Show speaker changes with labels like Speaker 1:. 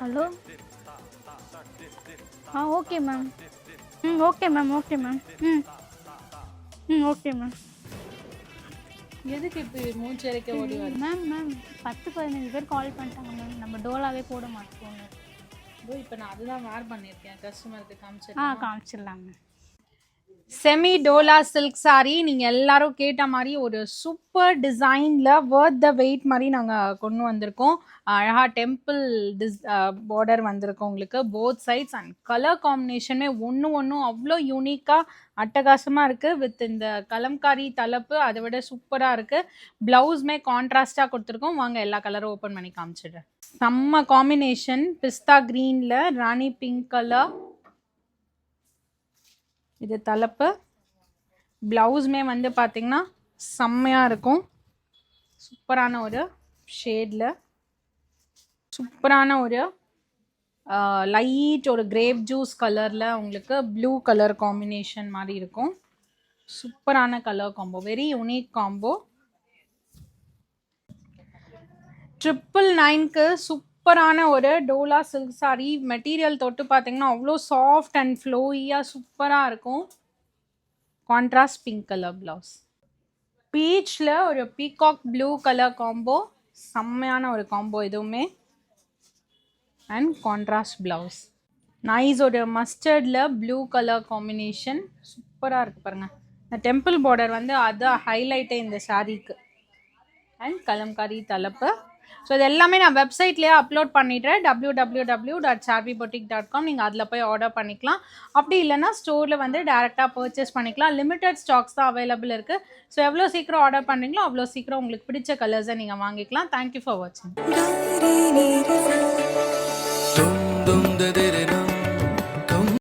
Speaker 1: Hello. Okay ma'am. Okay ma'am. Okay ma'am. Okay ma'am.
Speaker 2: எதுக்கு இப்படி மூச்சரிக்க ஓடி வர?
Speaker 1: மேம் 10-15 பேர் கால் பண்ணிட்டாங்க மேம். நம்ம டோலாவே போட மாட்டோம்.
Speaker 2: இப்போ நான் அதுதான் வேர் பண்ணியிருக்கேன், கஸ்டமருக்கு காமிச்சிருக்கேன்.
Speaker 1: காமிச்சிடலாம் ma'am.
Speaker 2: Semi Dola silk sari நீங்கள் எல்லாரும் கேட்ட மாதிரி ஒரு சூப்பர் டிசைனில் வர்த் த வெயிட் மாதிரி நாங்கள் கொண்டு வந்திருக்கோம். அழகாக டெம்பிள் பார்டர் வந்திருக்கோம் உங்களுக்கு போத் சைட்ஸ். அண்ட் கலர் காம்பினேஷனுமே ஒன்றும் அவ்வளோ யூனிக்காக அட்டகாசமாக இருக்குது. வித் இந்த கலம்காரி தலைப்பு அதை விட சூப்பராக இருக்குது. ப்ளவுஸுமே கான்ட்ராஸ்டாக கொடுத்துருக்கோம். வாங்க எல்லா கலரும் ஓப்பன் பண்ணி காமிச்சிடுறேன். செம்ம காம்பினேஷன் பிஸ்தா க்ரீனில் ராணி பிங்க் கலர். இது தலைப்பு. ப்ளவுஸுமே வந்து பார்த்திங்கன்னா செம்மையாக இருக்கும். சூப்பரான ஒரு ஷேடில் சூப்பரான ஒரு லைட் ஒரு கிரேப் ஜூஸ் கலரில் உங்களுக்கு ப்ளூ கலர் காம்பினேஷன் மாதிரி இருக்கும். சூப்பரான colour combo, very unique combo. 999க்கு சூப்பரான ஒரு டோலா சில்க் சாரீ. மெட்டீரியல் தொட்டு பார்த்தீங்கன்னா அவ்வளோ சாஃப்ட் அண்ட் ஃப்ளோயியாக சூப்பராக இருக்கும். Contrast pink colour blouse. பீச்சில் ஒரு பீகாக் ப்ளூ கலர் காம்போ, செம்மையான ஒரு காம்போ இதுவுமே. And contrast blouse. நைஸ் ஒரு மஸ்டர்டில் ப்ளூ கலர் காம்பினேஷன் சூப்பராக இருக்குது பாருங்கள். இந்த டெம்பிள் பார்டர் வந்து அதுதான் ஹைலைட்டே இந்த சாரீக்கு. அண்ட் கலம்காரி தலைப்பு. ஸோ இது எல்லாமே நான் வெப்சைட்லேயே அப்லோட் பண்ணிடுறேன், www.charviboutique.com. நீங்கள் அதில் போய் ஆர்டர் பண்ணிக்கலாம். அப்படி இல்லைனா ஸ்டோரில் வந்து டேரெக்டாக பர்ச்சேஸ் பண்ணிக்கலாம். லிமிட்டட் ஸ்டாக்ஸ் தான் அவைலபிள் இருக்குது. ஸோ எவ்வளோ சீக்கிரம் ஆர்டர் பண்ணுறீங்களோ அவ்வளோ சீக்கிரம் உங்களுக்கு பிடிச்ச கலர்ஸை நீங்கள் வாங்கிக்கலாம். தேங்க்யூ ஃபார் வாட்சிங்.